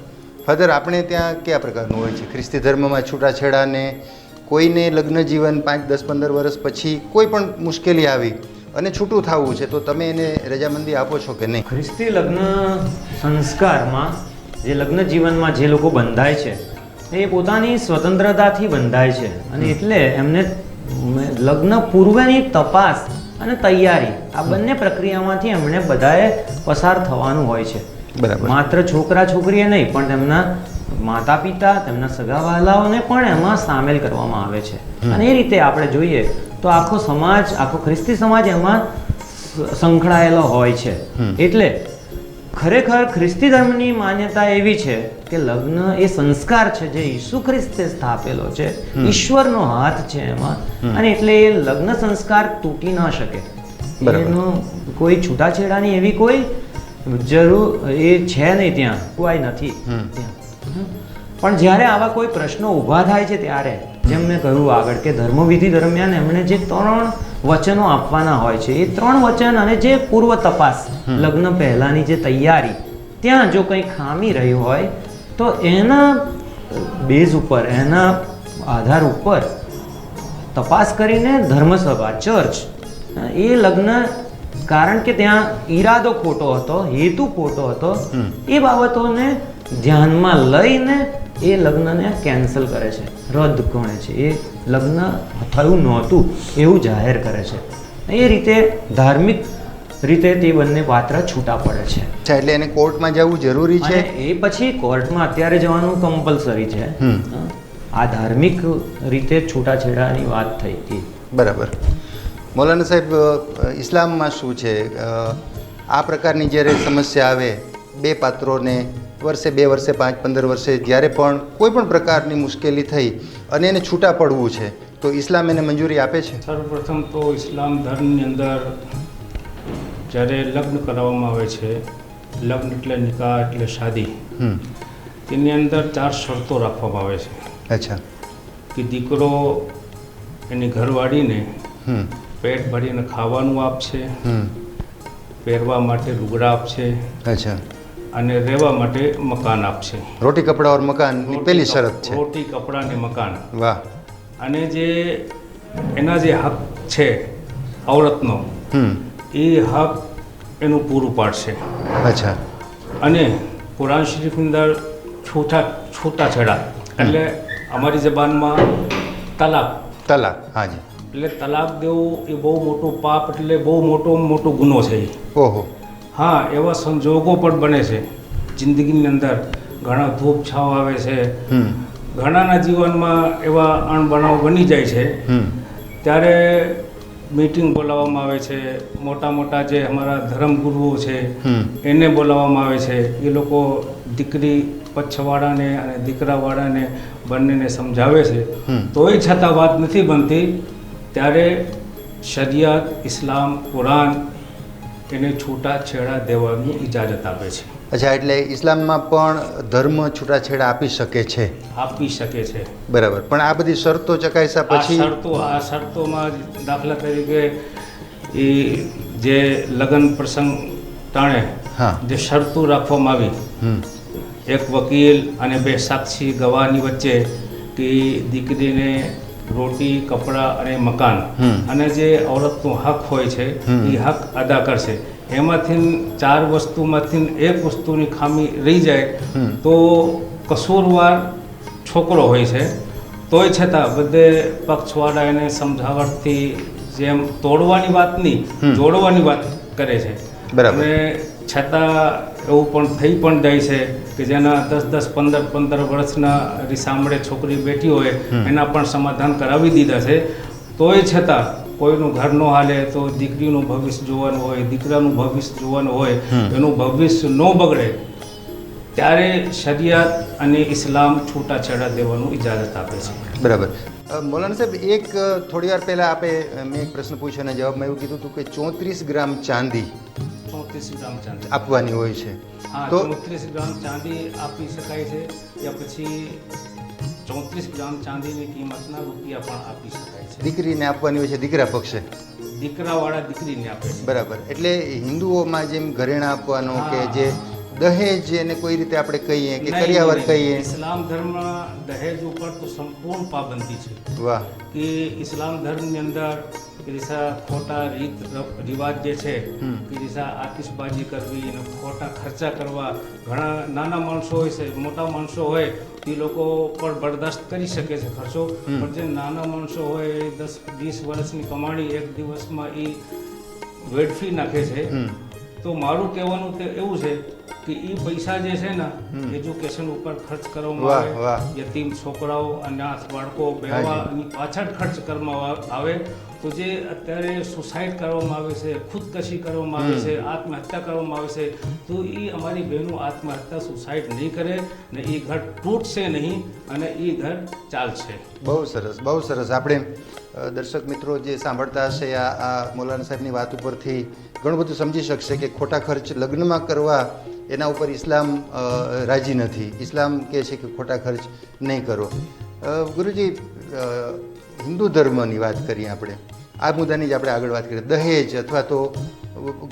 Speaker 1: ફાધર, આપણે ત્યાં કયા પ્રકારનું હોય છે? ખ્રિસ્તી ધર્મમાં છૂટાછેડાને કોઈને લગ્ન જીવન 5, 10, 15 વર્ષ પછી કોઈ પણ મુશ્કેલી આવી અને છૂટું થવું છે તો તમે એને રજામંદી આપો છો કે નહીં?
Speaker 3: ખ્રિસ્તી લગ્ન સંસ્કારમાં જે લગ્ન જીવનમાં જે લોકો બંધાય છે એ પોતાની સ્વતંત્રતાથી બંધાય છે અને એટલે એમને લગ્ન પૂર્વેની તપાસ અને તૈયારી આ બંને પ્રક્રિયામાંથી એમણે બધાએ પસાર થવાનું હોય છે.
Speaker 1: બરાબર. માત્ર
Speaker 3: છોકરા છોકરીએ નહીં પણ તેમના માતા પિતા, તેમના સગાવાલાઓને પણ એમાં સામેલ કરવામાં આવે છે. અને એ રીતે આપણે જોઈએ તો આખો સમાજ, આખો ખ્રિસ્તી સમાજ એમાં સંકળાયેલો હોય છે. એટલે ખરેખર ખ્રિસ્તી ધર્મની માન્યતા એવી છે કે લગ્ન એ સંસ્કાર છે જે ઈસુ ખ્રિસ્તે સ્થાપેલો છે, ઈશ્વરનો હાથ છે એમાં, અને એટલે એ લગ્ન સંસ્કાર તૂટી ન શકે. એનો કોઈ છૂટાછેડાની એવી કોઈ જરૂર એ છે નહીં, ત્યાં કોઈ નથી. પણ જ્યારે આવા કોઈ પ્રશ્નો ઊભા થાય છે ત્યારે જેમ મેં કહ્યું આગળ કે ધર્મવિધિ દરમિયાન એમણે જે 3 વચનો આપવાના હોય છે, એ 3 વચન અને જે પૂર્વ તપાસ, લગ્ન પહેલાંની જે તૈયારી, ત્યાં જો કંઈ ખામી રહી હોય તો એના બેઝ ઉપર, એના આધાર ઉપર તપાસ કરીને ધર્મસભા, ચર્ચ એ લગ્ન, કારણ કે ત્યાં ઈરાદો ખોટો હતો, હેતુ ખોટો હતો, એ બાબતોને ધ્યાનમાં લઈને એ લગ્નને કેન્સલ કરે છે, રદ ગણે છે, એ લગ્ન થયું નહોતું એવું જાહેર કરે છે. એ રીતે ધાર્મિક રીતે તે બંને પાત્ર છૂટા પડે છે.
Speaker 1: એટલે એને કોર્ટમાં જવું જરૂરી છે.
Speaker 3: એ પછી કોર્ટમાં અત્યારે જવાનું કમ્પલસરી છે. આ ધાર્મિક રીતે છૂટાછેડાની વાત થઈ હતી.
Speaker 1: બરાબર. મૌલાના સાહેબ, ઇસ્લામમાં શું છે? આ પ્રકારની જ્યારે સમસ્યા આવે, બે પાત્રોને વર્ષે 2 વર્ષે 5 15 વર્ષે જ્યારે પણ કોઈ પણ પ્રકારની મુશ્કેલી થઈ અને એને છૂટા પડવું છે તો ઇસ્લામ એને મંજૂરી આપે છે?
Speaker 4: સર્વપ્રથમ તો ઇસ્લામ ધર્મની અંદર જ્યારે લગ્ન કરાવવામાં આવે છે, લગ્ન એટલે નિકાહ એટલે શાદી,
Speaker 1: હમ
Speaker 4: તેની અંદર 4 શરતો રાખવામાં આવે છે.
Speaker 1: અચ્છા.
Speaker 4: કે દીકરો એની ઘરવાળીને
Speaker 1: હમ
Speaker 4: પેટ ભરીને ખાવાનું આપશે,
Speaker 1: હમ
Speaker 4: પહેરવા માટે લુગડા આપશે
Speaker 1: અચ્છા.
Speaker 4: અને રહેવા માટે મકાન આપશે.
Speaker 1: રોટી કપડા ઓર મકાનની પહેલી શરત છે.
Speaker 4: રોટી કપડાં ને મકાન.
Speaker 1: વાહ.
Speaker 4: અને જે એના જે હક છે ઔરતનો,
Speaker 1: હમ
Speaker 4: એ હક એનું પૂરું પાડશે.
Speaker 1: અચ્છા.
Speaker 4: અને કુરાન શરીફની અંદર છૂટાછેડા એટલે અમારી જબાનમાં તલાક,
Speaker 1: તલાક. હાજી.
Speaker 4: એટલે તલાક દેવું એ બહુ મોટું પાપ, એટલે બહુ મોટો ગુનો છે.
Speaker 1: ઓહો.
Speaker 4: હા, એવા સંજોગો પણ બને છે જિંદગીની અંદર. ઘણા ધૂપ છાવ આવે છે,
Speaker 1: હમ
Speaker 4: ઘણાના જીવનમાં એવા અણબનાવ બની જાય છે.
Speaker 1: હમ
Speaker 4: ત્યારે મીટિંગ બોલાવવામાં આવે છે. મોટા જે અમારા ધર્મગુરુઓ છે
Speaker 1: હમ
Speaker 4: એને બોલાવવામાં આવે છે. એ લોકો દીકરી પક્ષવાળાને અને દીકરાવાળાને બંનેને સમજાવે છે.
Speaker 1: હમ.
Speaker 4: તોય છતાં વાત નથી બનતી. ત્યારે શરિયત, ઇસ્લામ, કુરાન એને છૂટાછેડા દેવાની ઇજાજત આપે છે.
Speaker 1: અચ્છા, એટલે ઇસ્લામમાં પણ ધર્મ છૂટાછેડા આપી શકે છે?
Speaker 4: આપી શકે છે.
Speaker 1: બરાબર. પણ આ બધી શરતો ચકાસ્યા પછી
Speaker 4: આ શરતોમાં દાખલા તરીકે એ જે લગ્ન પ્રસંગ ટાણે
Speaker 1: હા.
Speaker 4: જે શરતો રાખવામાં આવી,
Speaker 1: હમ
Speaker 4: એક વકીલ અને 2 સાક્ષી ગવાહની વચ્ચે કે દીકરીને રોટી, કપડાં અને મકાન
Speaker 1: હમ.
Speaker 4: અને જે ઔરતનો હક હોય છે
Speaker 1: હમ.
Speaker 4: એ હક અદા કરશે. એમાંથી 4 વસ્તુમાંથી એક વસ્તુની ખામી રહી જાય
Speaker 1: હમ.
Speaker 4: તો કસૂરવાર છોકરો હોય છે. તોય છતાં બધે પક્ષવાળા એને સમજાવટથી જેમ તોડવાની વાત નહીં,
Speaker 1: હમ.
Speaker 4: જોડવાની વાત કરે છે.
Speaker 1: બરાબર.
Speaker 4: અને છતાં એવું પણ થઈ પણ જાય છે કે જેના 10 15 વર્ષના રીસામણે છોકરી બેઠી હોય એના પણ સમાધાન કરાવી દીધા છે. તોય છતાં કોઈનું ઘર ન હાલે તો દીકરીનું ભવિષ્ય જોવાનું હોય, દીકરાનું ભવિષ્ય જોવાનું હોય, એનું ભવિષ્ય ન બગડે ત્યારે શરિયત અને ઇસ્લામ છૂટાછેડા દેવાનું ઇજાજત આપે છે.
Speaker 1: બરાબર. મૌલાના સાહેબ, એક થોડી વાર પહેલાં મેં એક પ્રશ્ન પૂછ્યો અને જવાબમાં એવું કીધું હતું કે 34 ગ્રામ ચાંદી
Speaker 4: 34 ગ્રામ ચાંદી
Speaker 1: આપવાની હોય છે.
Speaker 4: હા,
Speaker 1: તો
Speaker 4: 34 ગ્રામ ચાંદી આપી શકાય છે, યા પછી 34 ગ્રામ ચાંદીની કિંમતના રૂપિયા પણ આપી શકાય છે.
Speaker 1: દીકરીને આપવાની હોય છે દીકરા પક્ષે?
Speaker 4: દીકરાવાળા દીકરીને આપે છે.
Speaker 1: બરાબર. એટલે હિન્દુઓમાં જેમ ઘરેણા આપવાનો કે
Speaker 4: હા.
Speaker 1: જે દહેજ એને કોઈ રીતે આપણે કહીએ કે
Speaker 4: નહીં,
Speaker 1: કરિયાવર
Speaker 4: નહીં.
Speaker 1: કહીએ?
Speaker 4: ઇસ્લામ ધર્મમાં દહેજ ઉપર તો સંપૂર્ણ પાબંદી છે.
Speaker 1: વાહ.
Speaker 4: કે ઇસ્લામ ધર્મની અંદર કે રીસા ખોટા રીત રિવાજ જે છે કે રીસા આતિશબાજી કરવી અને ખોટા ખર્ચા કરવા. ઘણા નાના માણસો હોય છે, મોટા માણસો હોય એ લોકો પણ બરદાસ્ત કરી શકે છે ખર્ચો, પણ જે નાના માણસો હોય એ 10-20 વર્ષની કમાણી એક દિવસમાં એ વેડફી નાખે છે. તો મારું કહેવાનું તે એવું છે કે એ પૈસા જે છે ને એજ્યુકેશન ઉપર ખર્ચ કરવામાં
Speaker 1: વાહ,
Speaker 4: આવે,
Speaker 1: વાહ.
Speaker 4: યતીમ છોકરાઓ, અનાથ બાળકો બેવાની પાછળ ખર્ચ કરવામાં આવે. તો જે અત્યારે સુસાઇડ કરવામાં આવે છે, ખુદકશી કરવામાં આવે છે, આત્મહત્યા કરવામાં આવે છે, તો એ અમારી બહેનો આત્મહત્યા સુસાઇડ નહીં કરે ને એ ઘર તૂટશે નહીં અને એ ઘર ચાલશે.
Speaker 1: બહુ સરસ, બહુ સરસ. આપણે દર્શક મિત્રો જે સાંભળતા હશે આ મૌલાના સાહેબની વાત ઉપરથી ઘણું બધું સમજી શકશે કે ખોટા ખર્ચ લગ્નમાં કરવા એના ઉપર ઇસ્લામ રાજી નથી. ઇસ્લામ કહે છે કે ખોટા ખર્ચ નહીં કરો. ગુરુજી, હિન્દુ ધર્મની વાત કરીએ આપણે, આ મુદ્દાની જ આપણે આગળ વાત કરીએ. દહેજ અથવા તો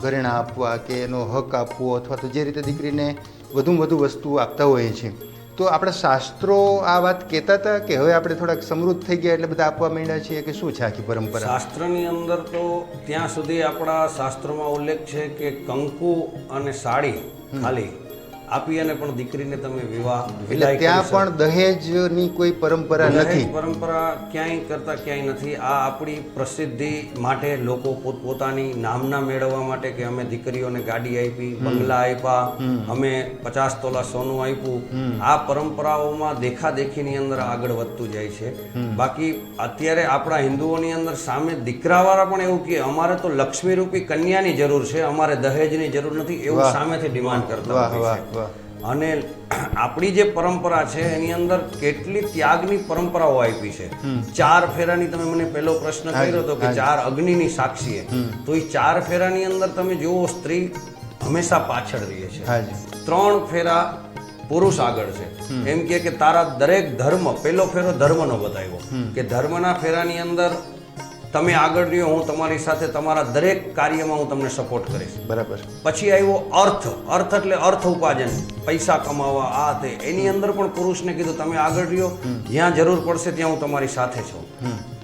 Speaker 1: ઘરેણાં આપવા કે એનો હક આપવો અથવા તો જે રીતે દીકરીને વધુમાં વધુ વસ્તુ આપતા હોઈએ છીએ, તો આપણા શાસ્ત્રો આ વાત કહેતા હતા કે હવે આપણે થોડાક સમૃદ્ધ થઈ ગયા એટલે બધા આપવા માંડ્યા છીએ, કે શું છે આખી પરંપરા?
Speaker 2: શાસ્ત્રની અંદર તો ત્યાં સુધી આપણા શાસ્ત્રોમાં ઉલ્લેખ છે કે કંકુ અને સાડી ખાલી આપી અને પણ દીકરીને તમે વિવાહ
Speaker 1: એટલે
Speaker 2: વિદાય કરી
Speaker 1: ત્યાં
Speaker 2: શકો.
Speaker 1: પણ દહેજની કોઈ પરંપરા
Speaker 2: દહેજ
Speaker 1: નથી.
Speaker 2: પરંપરા ક્યાંય કરતા ક્યાંય નથી. આ આપણી પ્રસિદ્ધિ માટે લોકો પોતપોતાની નામના મેળવવા માટે કે અમે દીકરીઓને ગાડી આપી, બંગલા આપ્યા, અમે 50 તોલા સોનું આપ્યું, આ પરંપરાઓમાં દેખાદેખીની અંદર આગળ વધતું જાય છે. બાકી અત્યારે આપણા હિન્દુઓની અંદર સામે દીકરાવાળા પણ એવું કે અમારે તો લક્ષ્મી રૂપી કન્યાની જરૂર છે, અમારે દહેજની જરૂર નથી, એવું સામેથી ડિમાન્ડ કરતા
Speaker 1: વાહ
Speaker 2: હોય
Speaker 1: વાહ
Speaker 2: છે.
Speaker 1: વાહ.
Speaker 2: અને આપણી જે પરંપરા છે એની અંદર કેટલી ત્યાગની પરંપરાઓ આપી છે. 4 ફેરાની તમે મને પહેલો પ્રશ્ન કર્યો હતો કે 4 અગ્નિની સાક્ષીએ, તો એ 4 ફેરાની અંદર તમે જુઓ સ્ત્રી હંમેશા પાછળ રહે છે.
Speaker 1: હાજી
Speaker 2: 3 ફેરા પુરુષ આગળ છે. એમ કે તારા દરેક ધર્મ, પહેલો ફેરો ધર્મનો બતાવ્યો કે ધર્મના ફેરાની અંદર તમે આગળ રહ્યો, હું તમારી સાથે તમારા દરેક કાર્યમાં હું તમને સપોર્ટ કરીશ.
Speaker 1: બરાબર.
Speaker 2: પછી આવ્યો અર્થ. અર્થ એટલે અર્થ ઉપાર્જન, પૈસા કમાવા, આ તે. એની અંદર પણ પુરુષને કીધું તમે આગળ રહ્યો, જ્યાં જરૂર પડશે ત્યાં હું તમારી સાથે છું.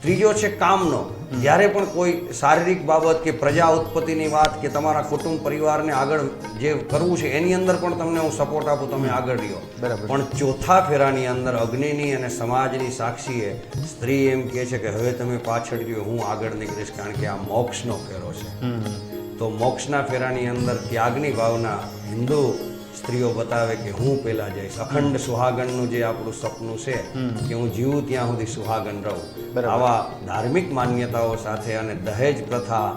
Speaker 2: ત્રીજો છે કામનો. જ્યારે પણ કોઈ શારીરિક બાબત કે પ્રજા ઉત્પત્તિની વાત કે તમારા કુટુંબ પરિવારને આગળ જે કરવું છે એની અંદર પણ તમને હું સપોર્ટ આપું, તમે આગળ રહ્યો.
Speaker 1: બરાબર.
Speaker 2: પણ ચોથા ફેરાની અંદર અગ્નિની અને સમાજની સાક્ષીએ સ્ત્રી એમ કહે છે કે હવે તમે પાછળ રહ્યો, હું આગળ નીકળીશ, કારણ કે આ મોક્ષનો ફેરો છે. તો મોક્ષના ફેરાની અંદર ત્યાગની ભાવના હિન્દુ સ્ત્રીઓ બતાવે કે હું પહેલા જઈશ. અખંડ સુહાગણનું જે આપણું સપનું છે કે હું જીવું ત્યાં સુધી સુહાગણ રહું. આવા ધાર્મિક માન્યતાઓ સાથે અને દહેજ પ્રથા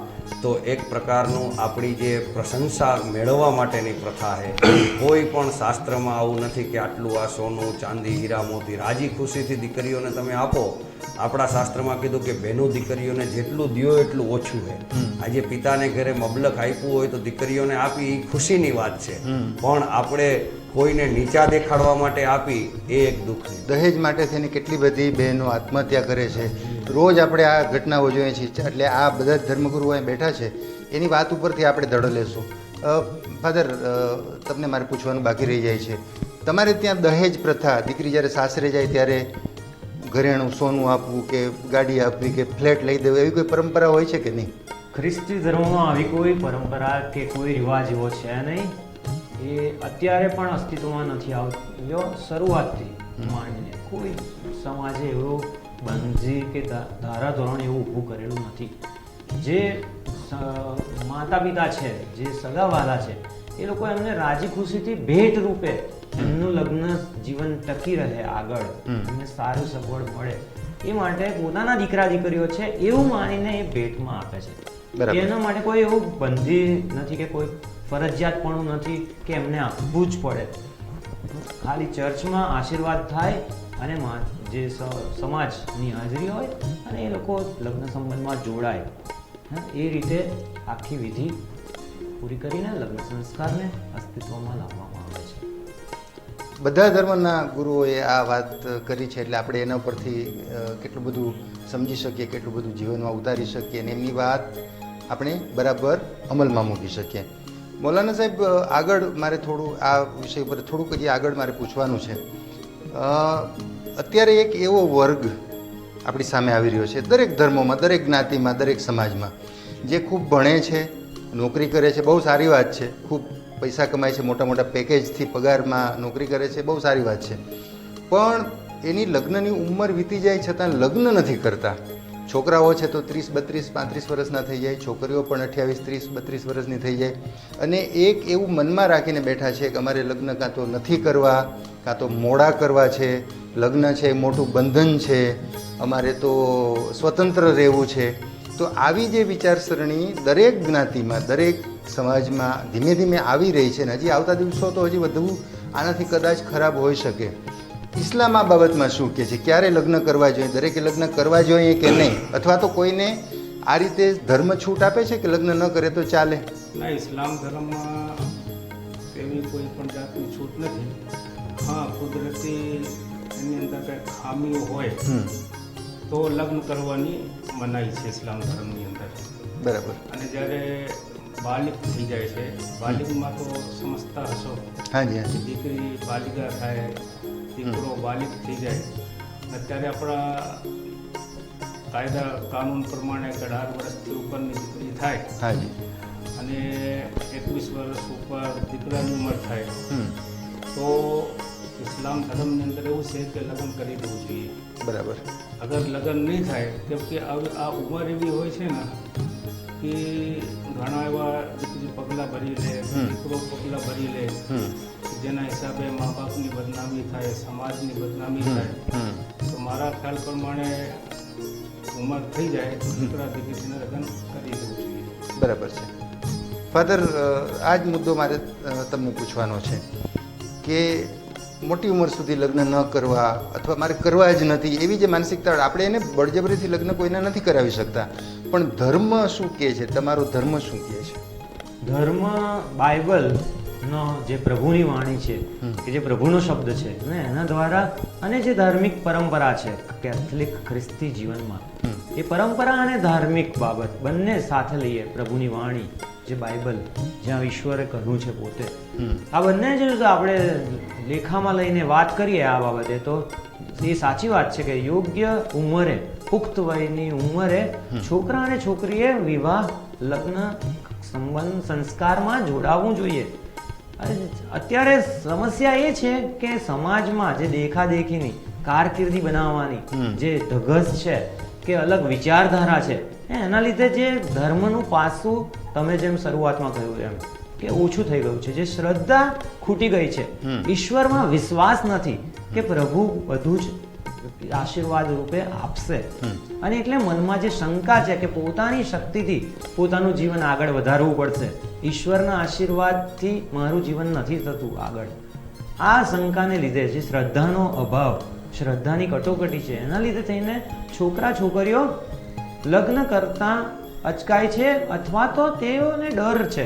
Speaker 2: તો એક પ્રકારનું આપણી જે પ્રશંસા મેળવવા માટેની પ્રથા છે. કોઈ પણ શાસ્ત્રમાં આવું નથી કે આટલું આ સોનું ચાંદી હીરા મોતી રાજી ખુશીથી દીકરીઓને તમે આપો. આપણા શાસ્ત્રમાં કીધું કે બહેનો દીકરીઓને જેટલું દ્યો એટલું ઓછું છે. આજે પિતાને ઘરે મબલક આપ્યું હોય તો દીકરીઓને આપી એ ખુશીની વાત છે, પણ આપણે કોઈને નીચા દેખાડવા માટે આપી એ એક દુઃખ છે.
Speaker 1: દહેજ માટે થઈને કેટલી બધી બહેનો આત્મહત્યા કરે છે. રોજ આપણે આ ઘટનાઓ જોઈએ છીએ. એટલે આ બધા જ ધર્મગુરુઓ અહીં બેઠા છે એની વાત ઉપરથી આપણે ધડો લેશું. ફાધર, તમને મારે પૂછવાનું બાકી રહી જાય છે. તમારે ત્યાં દહેજ પ્રથા, દીકરી જ્યારે સાસરે જાય ત્યારે ઘરેણું સોનું આપવું કે ગાડી આપવી કે ફ્લેટ લઈ દેવું, એવી કોઈ પરંપરા હોય છે કે નહીં?
Speaker 3: ખ્રિસ્તી ધર્મમાં આવી કોઈ પરંપરા કે કોઈ રિવાજ એવો છે નહીં. એ અત્યારે પણ અસ્તિત્વમાં નથી આવતો. શરૂઆતથી માંડીને કોઈ સમાજે એવો બંધી કે ધારાધોરણ એવું ઊભું કરેલું નથી. જે માતા પિતા છે, જે સગાવાલા છે, એ લોકો એમને રાજી ખુશીથી ભેટ રૂપે એમનું લગ્ન જીવન ટકી રહે, આગળ એમને સારું સગવડ મળે એ માટે પોતાના દીકરા દીકરીઓ છે એવું માનીને એ ભેટમાં આપે છે. એના માટે કોઈ એવું બંધી નથી કે કોઈ ફરજિયાતપણું નથી કે એમને આપવું જ પડે. ખાલી ચર્ચમાં આશીર્વાદ થાય અને જે સમાજની હાજરી હોય અને એ લોકો લગ્ન સંબંધમાં જોડાય. એ રીતે આખી વિધિ પૂરી કરીને લગ્ન સંસ્કારને અસ્તિત્વમાં લાવવામાં આવે છે.
Speaker 1: બધા ધર્મના ગુરુઓએ આ વાત કરી છે, એટલે આપણે એના પરથી કેટલું બધું સમજી શકીએ, કેટલું બધું જીવનમાં ઉતારી શકીએ અને એમની વાત આપણે બરાબર અમલમાં મૂકી શકીએ. મૌલાના સાહેબ, આગળ મારે થોડું આ વિષય ઉપર થોડુંક હજી આગળ મારે પૂછવાનું છે. અત્યારે એક એવો વર્ગ આપણી સામે આવી રહ્યો છે, દરેક ધર્મોમાં, દરેક જ્ઞાતિમાં, દરેક સમાજમાં, જે ખૂબ ભણે છે, નોકરી કરે છે, બહુ સારી વાત છે, ખૂબ પૈસા કમાય છે, મોટા મોટા પેકેજથી પગારમાં નોકરી કરે છે, બહુ સારી વાત છે. પણ એની લગ્નની ઉંમર વીતી જાય છતાં લગ્ન નથી કરતા. છોકરાઓ છે તો 30, 32, 35 વર્ષના થઈ જાય, છોકરીઓ પણ 28, 30, 32 વર્ષની થઈ જાય અને એક એવું મનમાં રાખીને બેઠા છે કે અમારે લગ્ન કાં તો નથી કરવા, કાં તો મોડા કરવા છે, લગ્ન છે એ મોટું બંધન છે, અમારે તો સ્વતંત્ર રહેવું છે. તો આવી જે વિચારસરણી દરેક જ્ઞાતિમાં, દરેક સમાજમાં ધીમે ધીમે આવી રહી છે અને હજી આવતા દિવસો તો હજી વધુ આનાથી કદાચ ખરાબ હોઈ શકે. ઇસ્લામ આ બાબતમાં શું કહે છે? ક્યારે લગ્ન કરવા જોઈએ? દરેકે લગ્ન કરવા જોઈએ કે નહીં? અથવા તો કોઈને આ રીતે ધર્મ છૂટ આપે છે કે લગ્ન ન કરે તો ચાલે?
Speaker 4: ના, ઇસ્લામ ધર્મમાં એવી કોઈ પણ જાતની છૂટ નથી. હા, કુદરતી એની અંદર કંઈ ખામીઓ હોય તો લગ્ન કરવાની મનાઈ છે ઇસ્લામ ધર્મની અંદર.
Speaker 1: બરાબર.
Speaker 4: અને જ્યારે બાલિગ થઈ જાય છે, બાલિગમાં તો સમજતા હશો,
Speaker 1: હાજી હાજી,
Speaker 4: દીકરી બાલિગા થાય, દીકરો બાલિગ થઈ જાય, અત્યારે આપણા કાયદા કાનૂન પ્રમાણે 18 વર્ષથી ઉપરની દીકરી થાય
Speaker 1: હાજી,
Speaker 4: અને 21 વર્ષ ઉપર દીકરાની ઉંમર થાય તો ઇસ્લામ ધર્મની અંદર એવું છે કે લગ્ન કરી દેવું જોઈએ.
Speaker 1: બરાબર.
Speaker 4: અગર લગ્ન નહીં થાય, કેમ કે આ ઉંમર એવી હોય છે ને કે ઘણા એવા દીકરી પગલાં ભરી લે, દીકરો પગલાં ભરી લે, જેના હિસાબે મા બાપની બદનામી થાય, સમાજની બદનામી થાય. તો મારા ખ્યાલ પ્રમાણે ઉંમર થઈ જાય તો દીકરા દીકરીને લગ્ન કરી દેવું જોઈએ.
Speaker 1: બરાબર છે. ફાધર, આ જ મુદ્દો મારે તમને પૂછવાનો છે કે મોટી ઉંમર સુધી લગ્ન ન કરવા અથવા મારે કરવા જ નથી એવી જે માનસિકતા, આપણે એને બળજબરીથી લગ્ન કોઈને નથી કરાવી શકતા, પણ ધર્મ શું કહે છે, તમારો ધર્મ શું કહે છે?
Speaker 3: ધર્મ બાઇબલનો જે પ્રભુની વાણી છે, કે જે પ્રભુનો શબ્દ છે ને એના દ્વારા, અને જે ધાર્મિક પરંપરા છે કેથલિક ખ્રિસ્તી જીવનમાં, એ પરંપરા અને ધાર્મિક બાબત બંને સાથે લઈએ. પ્રભુની વાણી જે બાઇબલ, જ્યાં ઈશ્વરે કહ્યું છે પોતે, આ બંને જે આપણે લેખામાં લઈને વાત કરીએ આ બાબતે, તો એ સાચી વાત છે કે યોગ્ય ઉંમરે, પુખ્ત વયની ઉંમરે છોકરા અને છોકરીએ વિવાહ, લગ્ન, સંબંધ, સંસ્કારમાં જોડાવવું જોઈએ. અત્યારે સમસ્યા એ છે કે સમાજમાં જે દેખાદેખીની, કારકિર્દી બનાવવાની જે ધગસ છે કે અલગ વિચારધારા છે, એના લીધે જે ધર્મનું પાસું, તમે જેમ શરૂઆતમાં કહ્યું એમ, કે ઓછું થઈ ગયું છે. જે શ્રદ્ધા ખૂટી ગઈ છે, ઈશ્વરમાં વિશ્વાસ નથી કે પ્રભુ બધું જ આશીર્વાદ રૂપે આપશે, અને એટલે મનમાં જે શંકા છે કે પોતાની શક્તિથી પોતાનું જીવન આગળ વધારવું પડશે, ઈશ્વરના આશીર્વાદથી મારું જીવન નથી થતું આગળ, આ શંકાને લીધે જે શ્રદ્ધાનો અભાવ, શ્રદ્ધાની કટોકટી છે, એના લીધે થઈને છોકરા છોકરીઓ લગ્ન કરતા અચકાય છે, અથવા તો તેઓને ડર છે.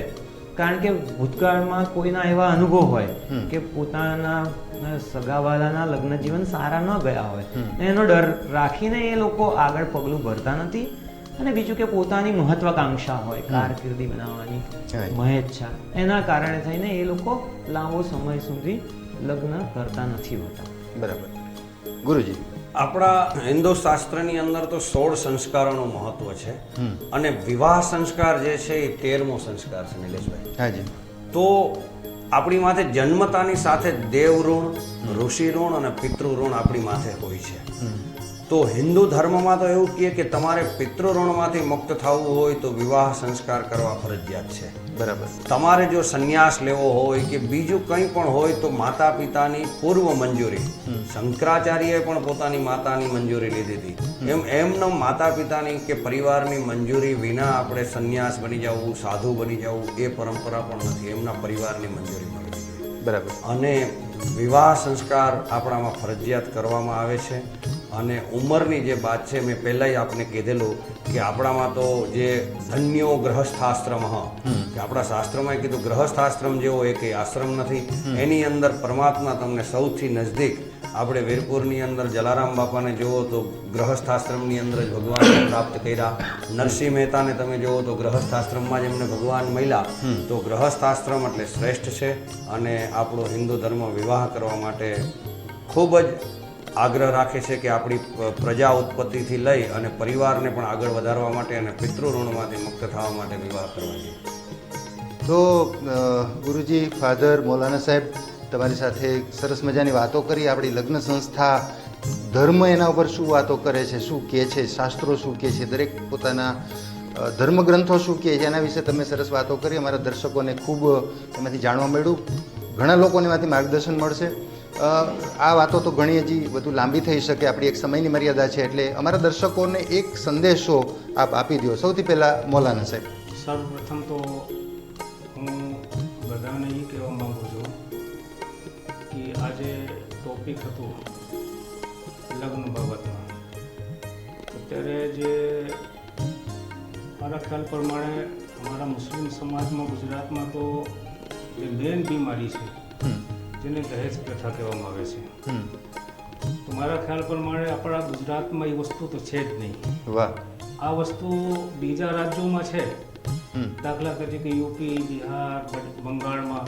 Speaker 3: કારણ કે ભૂતકાળમાં કોઈના એવા અનુભવ હોય કે પોતાના સગાવાલાના લગ્ન જીવન સારા ન ગયા હોય, એનો ડર રાખીને એ લોકો આગળ પગલું ભરતા નથી. અને બીજું કે પોતાની મહત્વાકાંક્ષા હોય, કારકિર્દી બનાવવાની મહેચ્છા, એના કારણે થઈને એ લોકો લાંબો સમય સુધી લગ્ન કરતા નથી હોતા.
Speaker 1: બરાબર. ગુરુજી,
Speaker 2: આપણા હિન્દુ શાસ્ત્રની અંદર તો 16 સંસ્કારોનું મહત્વ છે, અને વિવાહ સંસ્કાર જે છે એ 13મો સંસ્કાર છે નિલેશભાઈ.
Speaker 1: હાજી.
Speaker 2: તો આપણી માથે જન્મતાની સાથે દેવ ઋણ, ઋષિ ઋણ અને પિતૃ ઋણ આપણી માથે હોય છે. તો હિન્દુ ધર્મમાં તો એવું કહે કે તમારે પિતૃ ઋણમાંથી મુક્ત થવું હોય તો વિવાહ સંસ્કાર કરવા ફરજિયાત છે.
Speaker 1: બરાબર.
Speaker 2: તમારે જો સંન્યાસ લેવો હોય કે બીજું કંઈ પણ હોય તો માતા પિતાની પૂર્વ મંજૂરી, શંકરાચાર્યએ પણ પોતાની માતાની મંજૂરી લીધી હતી, એમનો માતા પિતાની કે પરિવારની મંજૂરી વિના આપણે સંન્યાસ બની જવું, સાધુ બની જવું, એ પરંપરા પણ નથી. એમના પરિવારની મંજૂરી મળવી જોઈએ.
Speaker 1: બરાબર.
Speaker 2: અને વિવાહ સંસ્કાર આપણામાં ફરજિયાત કરવામાં આવે છે. અને ઉંમરની જે વાત છે, મેં પહેલાં આપને કીધેલું કે આપણામાં તો જે ધન્યો ગ્રહસ્થાશ્રમ, કે આપણા શાસ્ત્રમાં કીધું ગ્રહસ્થાશ્રમ જેવો એક આશ્રમ નથી. એની અંદર પરમાત્મા તમને સૌથી નજદીક, આપણે વીરપુરની અંદર જલારામ બાપાને જુઓ તો ગ્રહસ્થાશ્રમની અંદર જ ભગવાનને પ્રાપ્ત કર્યા. નરસિંહ મહેતાને તમે જુઓ તો ગ્રહસ્થાશ્રમમાં જ એમને ભગવાન મળ્યા. તો ગ્રહસ્થાશ્રમ એટલે શ્રેષ્ઠ છે. અને આપણો હિન્દુ ધર્મ વિવાહ કરવા માટે ખૂબ જ આગ્રહ રાખે છે કે આપણી પ્રજા ઉત્પત્તિથી લઈ અને પરિવારને પણ આગળ વધારવા માટે અને પિતૃ ઋણમાંથી મુક્ત થવા માટે વિવાહ કરવા જોઈએ.
Speaker 1: તો ગુરુજી, ફાધર, મૌલાના સાહેબ, તમારી સાથે સરસ મજાની વાતો કરી. આપણી લગ્ન સંસ્થા, ધર્મ એના ઉપર શું વાતો કરે છે, શું કહે છે, શાસ્ત્રો શું કહે છે, દરેક પોતાના ધર્મગ્રંથો શું કહે છે, એના વિશે તમે સરસ વાતો કરી. અમારા દર્શકોને ખૂબ એમાંથી જાણવા મળ્યું, ઘણા લોકોને એમાંથી માર્ગદર્શન મળશે. આ વાતો તો ઘણી હજી વધુ લાંબી થઈ શકે, આપણી એક સમયની મર્યાદા છે, એટલે અમારા દર્શકોને એક સંદેશો આપ આપી દો. સૌથી પહેલાં મૌલાના સાહેબ.
Speaker 4: સર્વપ્રથમ તો હું બધાને એ કહેવા માગું છું કે આજે ટોપિક હતું લગ્ન બાબતમાં. અત્યારે જે મારા ખ્યાલ પ્રમાણે અમારા મુસ્લિમ સમાજમાં, ગુજરાતમાં તો જે મેન બીમારી છે જેને દહેજ પ્રથા કહેવામાં આવે છે, તો મારા ખ્યાલ પ્રમાણે આપણા ગુજરાતમાં એ વસ્તુ તો છે જ નહીં.
Speaker 1: વાહ.
Speaker 4: આ વસ્તુ બીજા રાજ્યોમાં છે, દાખલા તરીકે યુપી, બિહાર, બંગાળમાં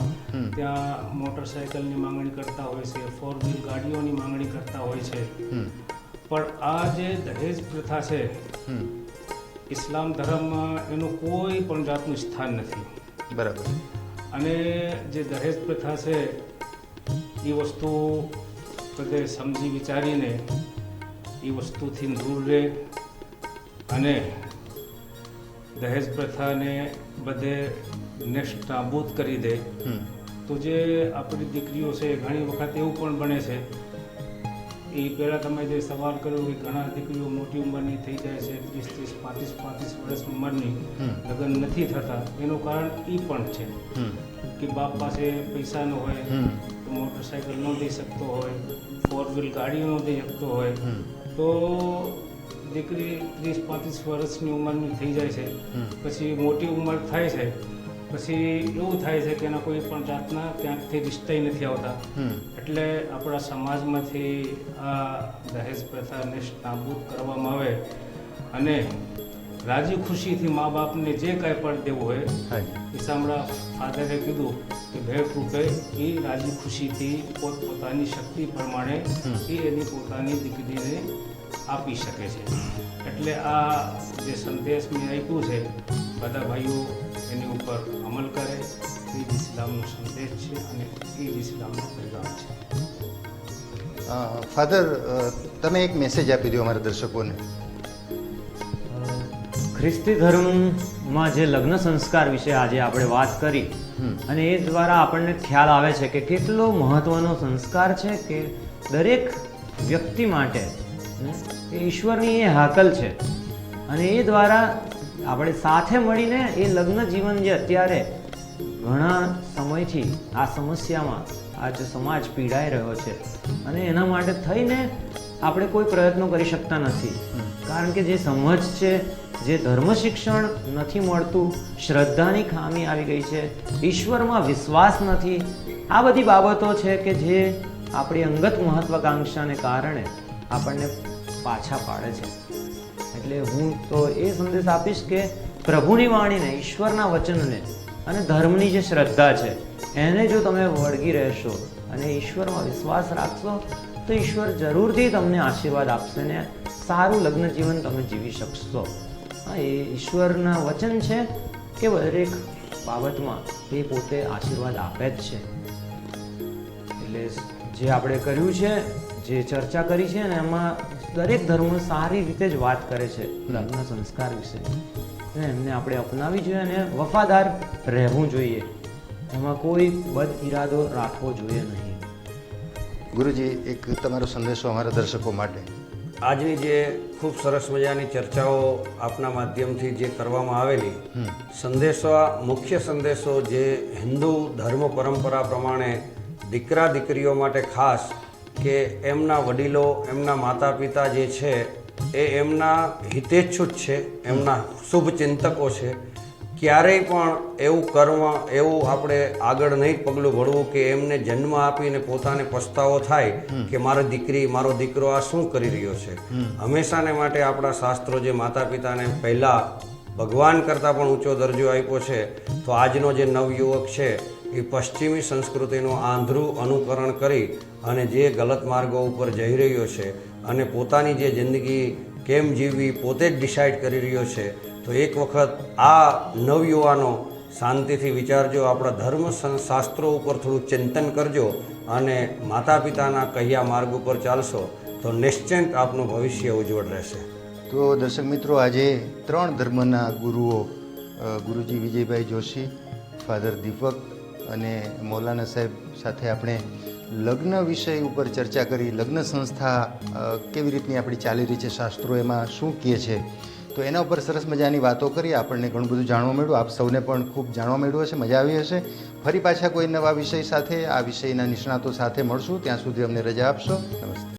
Speaker 4: ત્યાં મોટરસાયકલની માંગણી કરતા હોય છે, 4 વ્હીલ ગાડીઓની માંગણી કરતા હોય છે. પણ આ જે દહેજ પ્રથા છે, ઇસ્લામ ધર્મમાં એનું કોઈ પણ જાતનું સ્થાન નથી.
Speaker 1: બરાબર.
Speaker 4: અને જે દહેજ પ્રથા છે એ વસ્તુ બધે સમજી વિચારીને એ વસ્તુથી દૂર રહે અને દહેજ પ્રથાને બધે નેસ્ટ નાબૂદ કરી દે. તો જે આપણી દીકરીઓ છે, ઘણી વખત એવું પણ બને છે, એ પહેલાં તમે જે સવાલ કર્યો કે ઘણા દીકરીઓ મોટી ઉંમરની થઈ જાય છે, 30, 35 વર્ષ ઉંમરની, લગ્ન નથી થતા, એનું કારણ એ પણ છે કે બાપ પાસે પૈસા ન હોય
Speaker 1: હમ.
Speaker 4: તો મોટરસાઇકલ ન દઈ શકતો હોય, 4 વ્હીલ ગાડીઓ ન દઈ શકતો હોય,
Speaker 1: હમ.
Speaker 4: તો દીકરી 30-35 વર્ષની ઉંમરની થઈ જાય છે.
Speaker 1: હમ.
Speaker 4: પછી મોટી ઉંમર થાય છે, પછી એવું થાય છે કે એના કોઈ પણ જાતના ક્યાંકથી રિશ્તા નથી આવતા.
Speaker 1: હમ.
Speaker 4: એટલે આપણા સમાજમાંથી આ દહેજ પ્રથાને નાબૂદ કરવામાં આવે અને રાજી ખુશીથી મા બાપને જે કાંઈ પણ દેવું હોય
Speaker 1: હાજી.
Speaker 4: એ સાંભળા ફાધરે કીધું કે ભેટ રૂપે એ રાજી ખુશીથી પોતપોતાની શક્તિ પ્રમાણે એ એની પોતાની દીકરીને આપી શકે છે. એટલે આ જે સંદેશ મેં આપ્યું છે બધા ભાઈઓ એની ઉપર અમલ કરે. એ જ ઇસ્લામનો સંદેશ છે અને એ જ ઇસ્લામનો પૈગામ છે.
Speaker 1: ફાધર, તમે એક મેસેજ આપી દો અમારા દર્શકોને.
Speaker 3: ખ્રિસ્તી ધર્મમાં જે લગ્ન સંસ્કાર વિશે આજે આપણે વાત કરી અને એ દ્વારા આપણને ખ્યાલ આવે છે કે કેટલો મહત્વનો સંસ્કાર છે કે દરેક વ્યક્તિ માટે એ ઈશ્વરની એ હાકલ છે અને એ દ્વારા આપણે સાથે મળીને એ લગ્ન જીવન જે અત્યારે ઘણા સમયથી આ સમસ્યામાં આજ સમાજ પીડાઈ રહ્યો છે અને એના માટે થઈને આપણે કોઈ પ્રયત્નો કરી શકતા નથી. કારણ કે જે સમજ છે, જે ધર્મ શિક્ષણ નથી મળતું, શ્રદ્ધાની ખામી આવી ગઈ છે, ઈશ્વરમાં વિશ્વાસ નથી, આ બધી બાબતો છે કે જે આપણી અંગત મહત્વાકાંક્ષાને કારણે આપણને પાછા પાડે છે. એટલે હું તો એ સંદેશ આપીશ કે પ્રભુની વાણીને, ઈશ્વરના વચનને અને ધર્મની જે શ્રદ્ધા છે એને જો તમે વળગી રહેશો અને ઈશ્વરમાં વિશ્વાસ રાખશો તો ઈશ્વર જરૂરથી તમને આશીર્વાદ આપશે ને સારું લગ્ન જીવન તમે જીવી શકશો. હા, એ ઈશ્વરના વચન છે કે દરેક બાબતમાં એ પોતે આશીર્વાદ આપે જ છે. એટલે જે આપણે કર્યું છે, જે ચર્ચા કરી છે ને એમાં દરેક ધર્મ સારી રીતે જ વાત કરે છે લગ્ન સંસ્કાર વિશે. અને એમને આપણે અપનાવી જોઈએ અને વફાદાર રહેવું જોઈએ. એમાં કોઈ બદ ઇરાદો રાખવો જોઈએ નહીં.
Speaker 1: ગુરુજી, એક તમારો સંદેશો અમારા દર્શકો માટે.
Speaker 2: આજની જે ખૂબ સરસ મજાની ચર્ચાઓ આપના માધ્યમથી જે કરવામાં આવેલી, મુખ્ય સંદેશો જે હિન્દુ ધર્મ પરંપરા પ્રમાણે દીકરા દીકરીઓ માટે ખાસ કે એમના વડીલો, એમના માતા પિતા જે છે એ એમના હિતેચ્છુ જ છે, એમના શુભ ચિંતકો છે. ક્યારેય પણ એવું આપણે આગળ નહીં પગલું ભરવું કે એમને જન્મ આપીને પોતાને પસ્તાવો થાય કે મારી દીકરી, મારો દીકરો આ શું કરી રહ્યો છે. હંમેશાને માટે આપણા શાસ્ત્રો જે માતા પિતાને પહેલાં ભગવાન કરતાં પણ ઊંચો દરજ્જો આપ્યો છે, તો આજનો જે નવયુવક છે એ પશ્ચિમી સંસ્કૃતિનું આંધળું અનુકરણ કરી અને જે ગલત માર્ગો ઉપર જઈ રહ્યો છે અને પોતાની જે જિંદગી કેમ જીવવી પોતે જ ડિસાઇડ કરી રહ્યો છે, તો એક વખત આ નવયુવાનો શાંતિથી વિચારજો, આપણા ધર્મ શાસ્ત્રો ઉપર થોડું ચિંતન કરજો અને માતા પિતાના કહ્યા માર્ગ ઉપર ચાલશો તો નિશ્ચિંત આપનું ભવિષ્ય ઉજ્જવળ રહેશે.
Speaker 1: તો દર્શક મિત્રો, આજે 3 ધર્મના ગુરુઓ ગુરુજી વિજયભાઈ જોશી, ફાધર દીપક અને મૌલાના સાહેબ સાથે આપણે લગ્ન વિષય ઉપર ચર્ચા કરી. લગ્ન સંસ્થા કેવી રીતની આપણી ચાલી રહી છે, શાસ્ત્રો એમાં શું કહે છે, તો એના ઉપર સરસ મજાની વાતો કરી. આપણને ઘણું બધું જાણવા મળ્યું. આપ સૌને પણ ખૂબ જાણવા મળ્યું હશે, મજા આવી હશે. ફરી પાછા કોઈ નવા વિષય સાથે, આ વિષયના નિષ્ણાતો સાથે મળશું. ત્યાં સુધી અમને રજા આપશો. નમસ્તે.